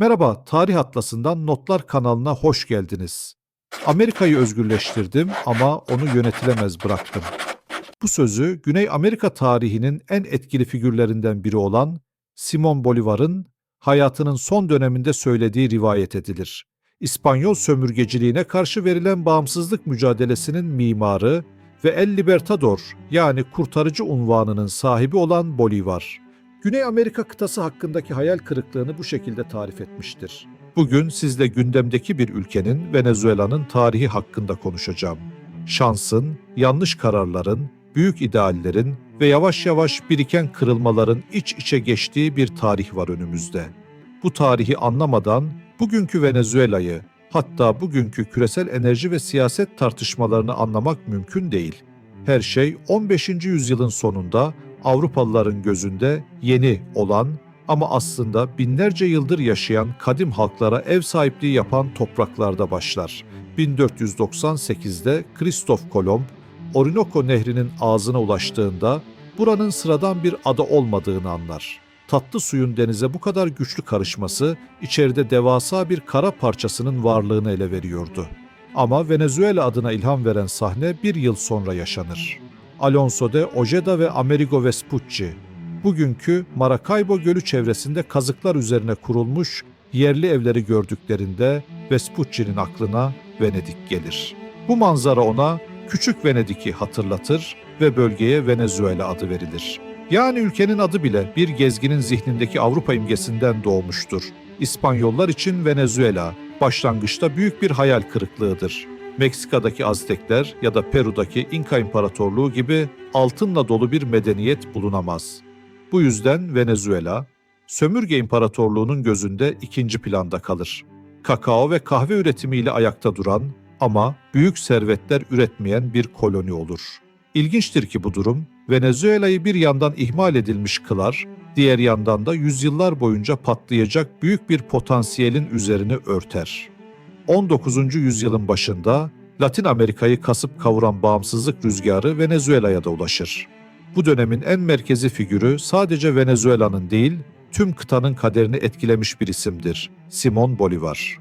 Merhaba, Tarih Atlası'ndan Notlar kanalına hoş geldiniz. Amerika'yı özgürleştirdim ama onu yönetilemez bıraktım. Bu sözü Güney Amerika tarihinin en etkili figürlerinden biri olan Simon Bolivar'ın hayatının son döneminde söylediği rivayet edilir. İspanyol sömürgeciliğine karşı verilen bağımsızlık mücadelesinin mimarı ve El Libertador yani kurtarıcı unvanının sahibi olan Bolivar. Güney Amerika kıtası hakkındaki hayal kırıklığını bu şekilde tarif etmiştir. Bugün sizle gündemdeki bir ülkenin, Venezuela'nın tarihi hakkında konuşacağım. Şansın, yanlış kararların, büyük ideallerin ve yavaş yavaş biriken kırılmaların iç içe geçtiği bir tarih var önümüzde. Bu tarihi anlamadan bugünkü Venezuela'yı, hatta bugünkü küresel enerji ve siyaset tartışmalarını anlamak mümkün değil. Her şey 15. yüzyılın sonunda Avrupalıların gözünde yeni olan ama aslında binlerce yıldır yaşayan kadim halklara ev sahipliği yapan topraklarda başlar. 1498'de Kristof Kolomb, Orinoco Nehri'nin ağzına ulaştığında buranın sıradan bir ada olmadığını anlar. Tatlı suyun denize bu kadar güçlü karışması içeride devasa bir kara parçasının varlığını ele veriyordu. Ama Venezuela adına ilham veren sahne bir yıl sonra yaşanır. Alonso de Ojeda ve Amerigo Vespucci, bugünkü Maracaibo Gölü çevresinde kazıklar üzerine kurulmuş yerli evleri gördüklerinde Vespucci'nin aklına Venedik gelir. Bu manzara ona Küçük Venedik'i hatırlatır ve bölgeye Venezuela adı verilir. Yani ülkenin adı bile bir gezginin zihnindeki Avrupa imgesinden doğmuştur. İspanyollar için Venezuela başlangıçta büyük bir hayal kırıklığıdır. Meksika'daki Aztekler ya da Peru'daki İnka İmparatorluğu gibi altınla dolu bir medeniyet bulunamaz. Bu yüzden Venezuela, sömürge imparatorluğunun gözünde ikinci planda kalır. Kakao ve kahve üretimiyle ayakta duran ama büyük servetler üretmeyen bir koloni olur. İlginçtir ki bu durum, Venezuela'yı bir yandan ihmal edilmiş kılar, diğer yandan da yüzyıllar boyunca patlayacak büyük bir potansiyelin üzerini örter. 19. yüzyılın başında Latin Amerika'yı kasıp kavuran bağımsızlık rüzgarı Venezuela'ya da ulaşır. Bu dönemin en merkezi figürü sadece Venezuela'nın değil, tüm kıtanın kaderini etkilemiş bir isimdir: Simón Bolívar.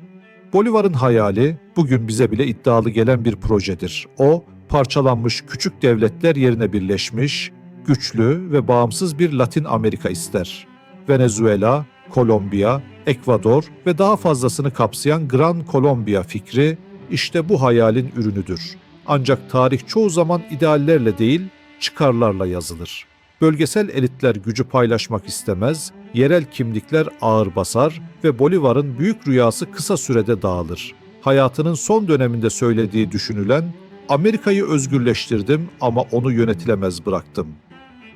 Bolívar'ın hayali bugün bize bile iddialı gelen bir projedir. O, parçalanmış küçük devletler yerine birleşmiş, güçlü ve bağımsız bir Latin Amerika ister. Venezuela, Kolombiya, Ekvador ve daha fazlasını kapsayan Gran Kolombiya fikri işte bu hayalin ürünüdür. Ancak tarih çoğu zaman ideallerle değil, çıkarlarla yazılır. Bölgesel elitler gücü paylaşmak istemez, yerel kimlikler ağır basar ve Bolívar'ın büyük rüyası kısa sürede dağılır. Hayatının son döneminde söylediği düşünülen, "Amerika'yı özgürleştirdim ama onu yönetilemez bıraktım"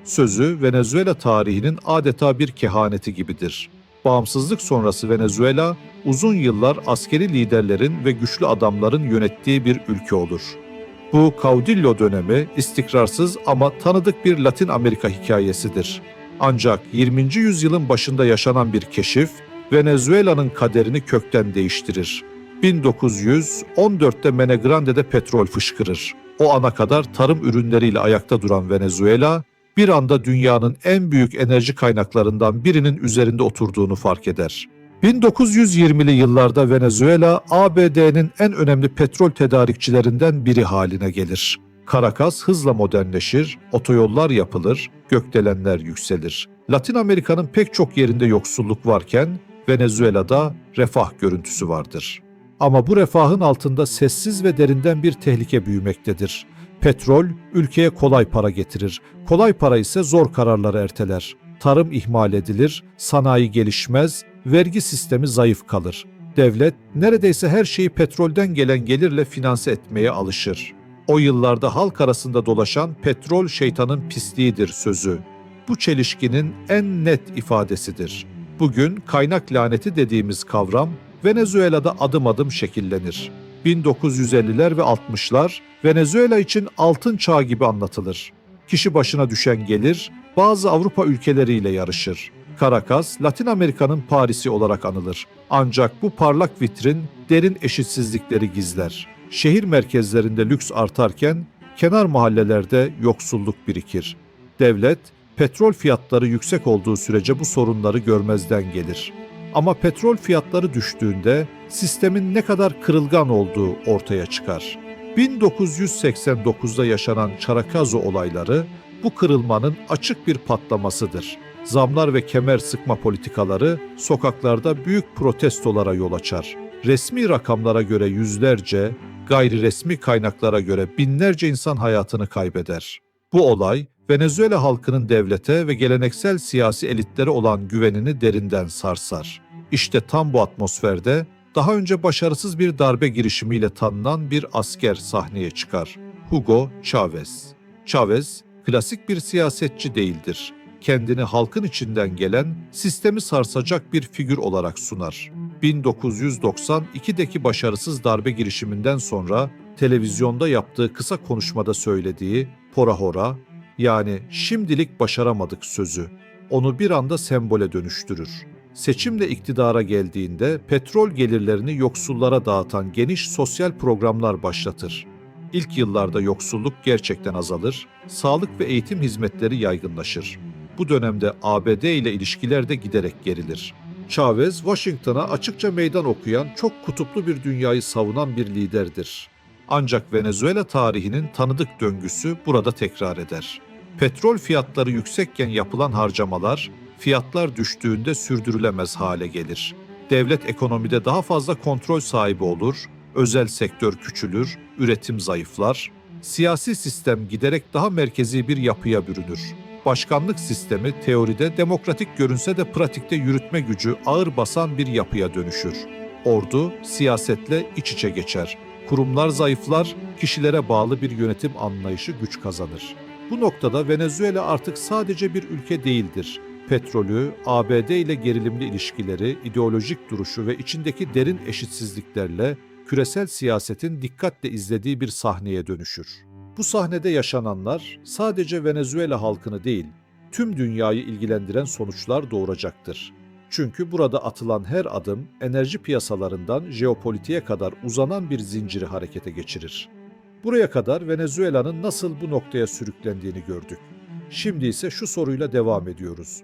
sözü Venezuela tarihinin adeta bir kehaneti gibidir. Bağımsızlık sonrası Venezuela, uzun yıllar askeri liderlerin ve güçlü adamların yönettiği bir ülke olur. Bu Caudillo dönemi istikrarsız ama tanıdık bir Latin Amerika hikayesidir. Ancak 20. yüzyılın başında yaşanan bir keşif, Venezuela'nın kaderini kökten değiştirir. 1914'te Menegrande'de petrol fışkırır. O ana kadar tarım ürünleriyle ayakta duran Venezuela, bir anda dünyanın en büyük enerji kaynaklarından birinin üzerinde oturduğunu fark eder. 1920'li yıllarda Venezuela, ABD'nin en önemli petrol tedarikçilerinden biri haline gelir. Caracas hızla modernleşir, otoyollar yapılır, gökdelenler yükselir. Latin Amerika'nın pek çok yerinde yoksulluk varken, Venezuela'da refah görüntüsü vardır. Ama bu refahın altında sessiz ve derinden bir tehlike büyümektedir. Petrol, ülkeye kolay para getirir. Kolay para ise zor kararları erteler. Tarım ihmal edilir, sanayi gelişmez, vergi sistemi zayıf kalır. Devlet neredeyse her şeyi petrolden gelen gelirle finanse etmeye alışır. O yıllarda halk arasında dolaşan "petrol şeytanın pisliğidir" sözü, bu çelişkinin en net ifadesidir. Bugün kaynak laneti dediğimiz kavram Venezuela'da adım adım şekillenir. 1950'ler ve 60'lar Venezuela için altın çağı gibi anlatılır. Kişi başına düşen gelir bazı Avrupa ülkeleriyle yarışır. Caracas, Latin Amerika'nın Paris'i olarak anılır. Ancak bu parlak vitrin derin eşitsizlikleri gizler. Şehir merkezlerinde lüks artarken kenar mahallelerde yoksulluk birikir. Devlet, petrol fiyatları yüksek olduğu sürece bu sorunları görmezden gelir. Ama petrol fiyatları düştüğünde sistemin ne kadar kırılgan olduğu ortaya çıkar. 1989'da yaşanan Çarakazo olayları bu kırılmanın açık bir patlamasıdır. Zamlar ve kemer sıkma politikaları sokaklarda büyük protestolara yol açar. Resmi rakamlara göre yüzlerce, gayri resmi kaynaklara göre binlerce insan hayatını kaybeder. Bu olay, Venezuela halkının devlete ve geleneksel siyasi elitlere olan güvenini derinden sarsar. İşte tam bu atmosferde daha önce başarısız bir darbe girişimiyle tanınan bir asker sahneye çıkar. Hugo Chávez. Chávez, klasik bir siyasetçi değildir. Kendini halkın içinden gelen, sistemi sarsacak bir figür olarak sunar. 1992'deki başarısız darbe girişiminden sonra televizyonda yaptığı kısa konuşmada söylediği "Pora hora", yani "şimdilik başaramadık" sözü onu bir anda sembole dönüştürür. Seçimle iktidara geldiğinde petrol gelirlerini yoksullara dağıtan geniş sosyal programlar başlatır. İlk yıllarda yoksulluk gerçekten azalır, sağlık ve eğitim hizmetleri yaygınlaşır. Bu dönemde ABD ile ilişkiler de giderek gerilir. Chávez, Washington'a açıkça meydan okuyan, çok kutuplu bir dünyayı savunan bir liderdir. Ancak Venezuela tarihinin tanıdık döngüsü burada tekrar eder. Petrol fiyatları yüksekken yapılan harcamalar, fiyatlar düştüğünde sürdürülemez hale gelir. Devlet ekonomide daha fazla kontrol sahibi olur, özel sektör küçülür, üretim zayıflar, siyasi sistem giderek daha merkezi bir yapıya bürünür. Başkanlık sistemi teoride demokratik görünse de pratikte yürütme gücü ağır basan bir yapıya dönüşür. Ordu siyasetle iç içe geçer. Kurumlar zayıflar, kişilere bağlı bir yönetim anlayışı güç kazanır. Bu noktada Venezuela artık sadece bir ülke değildir. Petrolü, ABD ile gerilimli ilişkileri, ideolojik duruşu ve içindeki derin eşitsizliklerle küresel siyasetin dikkatle izlediği bir sahneye dönüşür. Bu sahnede yaşananlar sadece Venezuela halkını değil, tüm dünyayı ilgilendiren sonuçlar doğuracaktır. Çünkü burada atılan her adım enerji piyasalarından jeopolitiğe kadar uzanan bir zinciri harekete geçirir. Buraya kadar Venezuela'nın nasıl bu noktaya sürüklendiğini gördük. Şimdi ise şu soruyla devam ediyoruz.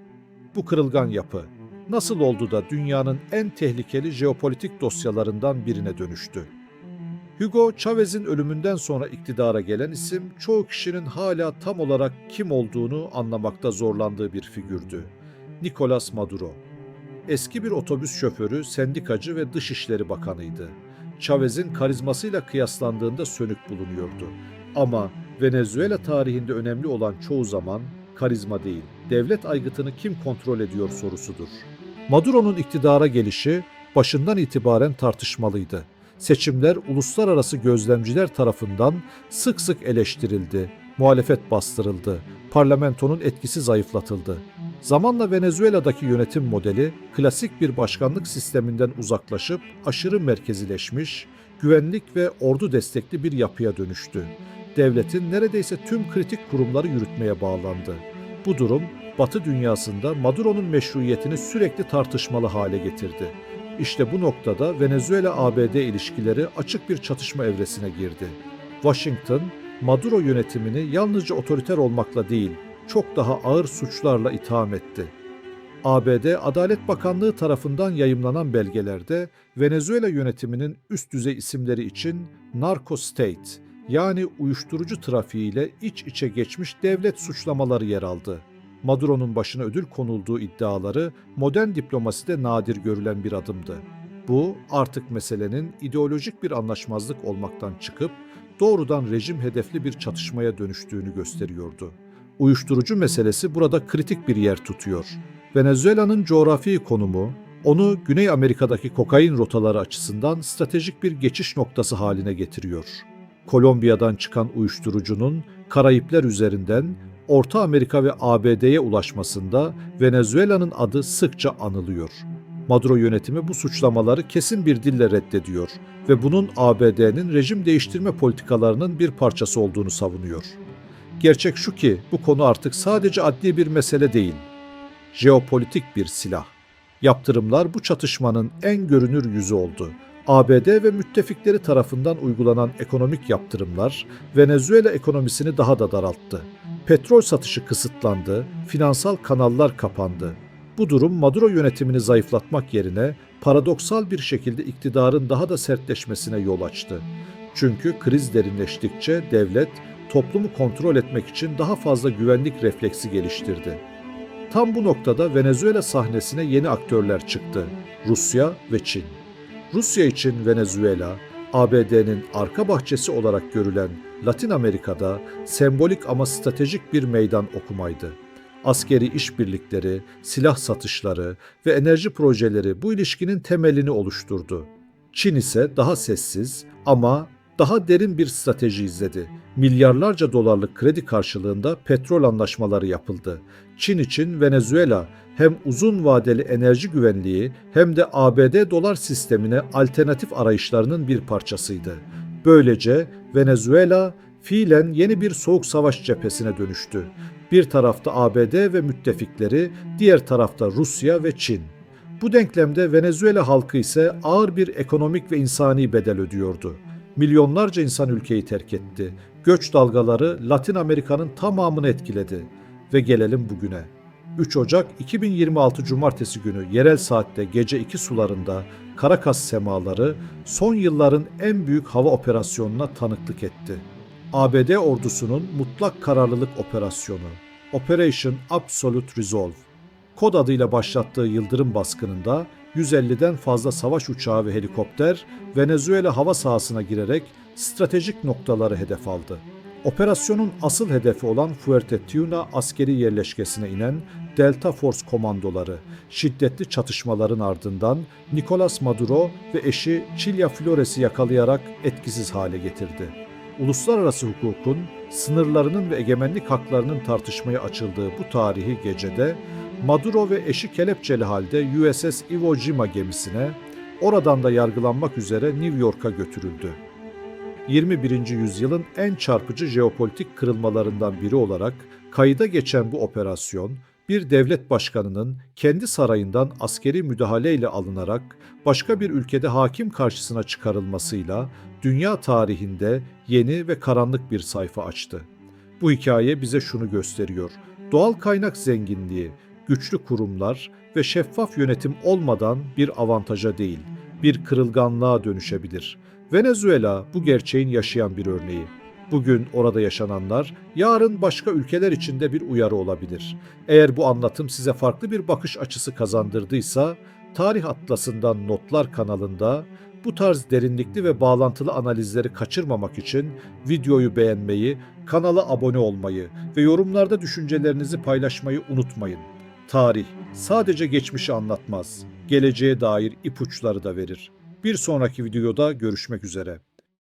Bu kırılgan yapı nasıl oldu da dünyanın en tehlikeli jeopolitik dosyalarından birine dönüştü? Hugo Chávez'in ölümünden sonra iktidara gelen isim, çoğu kişinin hala tam olarak kim olduğunu anlamakta zorlandığı bir figürdü. Nicolás Maduro. Eski bir otobüs şoförü, sendikacı ve Dışişleri Bakanıydı. Chávez'in karizmasıyla kıyaslandığında sönük bulunuyordu. Ama Venezuela tarihinde önemli olan çoğu zaman karizma değil, devlet aygıtını kim kontrol ediyor sorusudur. Maduro'nun iktidara gelişi başından itibaren tartışmalıydı. Seçimler uluslararası gözlemciler tarafından sık sık eleştirildi, muhalefet bastırıldı, parlamentonun etkisi zayıflatıldı. Zamanla Venezuela'daki yönetim modeli klasik bir başkanlık sisteminden uzaklaşıp aşırı merkezileşmiş, güvenlik ve ordu destekli bir yapıya dönüştü. Devletin neredeyse tüm kritik kurumları yürütmeye bağlandı. Bu durum Batı dünyasında Maduro'nun meşruiyetini sürekli tartışmalı hale getirdi. İşte bu noktada Venezuela-ABD ilişkileri açık bir çatışma evresine girdi. Washington, Maduro yönetimini yalnızca otoriter olmakla değil, çok daha ağır suçlarla itham etti. ABD Adalet Bakanlığı tarafından yayımlanan belgelerde Venezuela yönetiminin üst düzey isimleri için narco state, yani uyuşturucu trafiğiyle iç içe geçmiş devlet suçlamaları yer aldı. Maduro'nun başına ödül konulduğu iddiaları modern diplomaside nadir görülen bir adımdı. Bu artık meselenin ideolojik bir anlaşmazlık olmaktan çıkıp doğrudan rejim hedefli bir çatışmaya dönüştüğünü gösteriyordu. Uyuşturucu meselesi burada kritik bir yer tutuyor. Venezuela'nın coğrafi konumu, onu Güney Amerika'daki kokain rotaları açısından stratejik bir geçiş noktası haline getiriyor. Kolombiya'dan çıkan uyuşturucunun Karayipler üzerinden Orta Amerika ve ABD'ye ulaşmasında Venezuela'nın adı sıkça anılıyor. Maduro yönetimi bu suçlamaları kesin bir dille reddediyor ve bunun ABD'nin rejim değiştirme politikalarının bir parçası olduğunu savunuyor. Gerçek şu ki bu konu artık sadece adli bir mesele değil, jeopolitik bir silah. Yaptırımlar bu çatışmanın en görünür yüzü oldu. ABD ve müttefikleri tarafından uygulanan ekonomik yaptırımlar Venezuela ekonomisini daha da daralttı. Petrol satışı kısıtlandı, finansal kanallar kapandı. Bu durum Maduro yönetimini zayıflatmak yerine paradoksal bir şekilde iktidarın daha da sertleşmesine yol açtı. Çünkü kriz derinleştikçe devlet toplumu kontrol etmek için daha fazla güvenlik refleksi geliştirdi. Tam bu noktada Venezuela sahnesine yeni aktörler çıktı: Rusya ve Çin. Rusya için Venezuela, ABD'nin arka bahçesi olarak görülen Latin Amerika'da sembolik ama stratejik bir meydan okumaydı. Askeri işbirlikleri, silah satışları ve enerji projeleri bu ilişkinin temelini oluşturdu. Çin ise daha sessiz ama daha derin bir strateji izledi. Milyarlarca dolarlık kredi karşılığında petrol anlaşmaları yapıldı. Çin için Venezuela hem uzun vadeli enerji güvenliği hem de ABD dolar sistemine alternatif arayışlarının bir parçasıydı. Böylece Venezuela fiilen yeni bir soğuk savaş cephesine dönüştü. Bir tarafta ABD ve müttefikleri, diğer tarafta Rusya ve Çin. Bu denklemde Venezuela halkı ise ağır bir ekonomik ve insani bedel ödüyordu. Milyonlarca insan ülkeyi terk etti. Göç dalgaları Latin Amerika'nın tamamını etkiledi. Ve gelelim bugüne. 3 Ocak 2026 Cumartesi günü yerel saatte gece 2 sularında Caracas semaları son yılların en büyük hava operasyonuna tanıklık etti. ABD ordusunun mutlak kararlılık operasyonu, Operation Absolute Resolve, kod adıyla başlattığı yıldırım baskınında 150'den fazla savaş uçağı ve helikopter Venezuela hava sahasına girerek stratejik noktaları hedef aldı. Operasyonun asıl hedefi olan Fuerteventura askeri yerleşkesine inen Delta Force komandoları, şiddetli çatışmaların ardından Nicolas Maduro ve eşi Cilia Flores'i yakalayarak etkisiz hale getirdi. Uluslararası hukukun sınırlarının ve egemenlik haklarının tartışmaya açıldığı bu tarihi gecede Maduro ve eşi kelepçeli halde USS Iwo Jima gemisine, oradan da yargılanmak üzere New York'a götürüldü. 21. yüzyılın en çarpıcı jeopolitik kırılmalarından biri olarak kayıda geçen bu operasyon, bir devlet başkanının kendi sarayından askeri müdahaleyle alınarak başka bir ülkede hakim karşısına çıkarılmasıyla dünya tarihinde yeni ve karanlık bir sayfa açtı. Bu hikaye bize şunu gösteriyor: doğal kaynak zenginliği, güçlü kurumlar ve şeffaf yönetim olmadan bir avantaja değil, bir kırılganlığa dönüşebilir. Venezuela bu gerçeğin yaşayan bir örneği. Bugün orada yaşananlar, yarın başka ülkeler için de bir uyarı olabilir. Eğer bu anlatım size farklı bir bakış açısı kazandırdıysa, Tarih Atlası'ndan Notlar kanalında bu tarz derinlikli ve bağlantılı analizleri kaçırmamak için videoyu beğenmeyi, kanala abone olmayı ve yorumlarda düşüncelerinizi paylaşmayı unutmayın. Tarih sadece geçmişi anlatmaz, geleceğe dair ipuçları da verir. Bir sonraki videoda görüşmek üzere.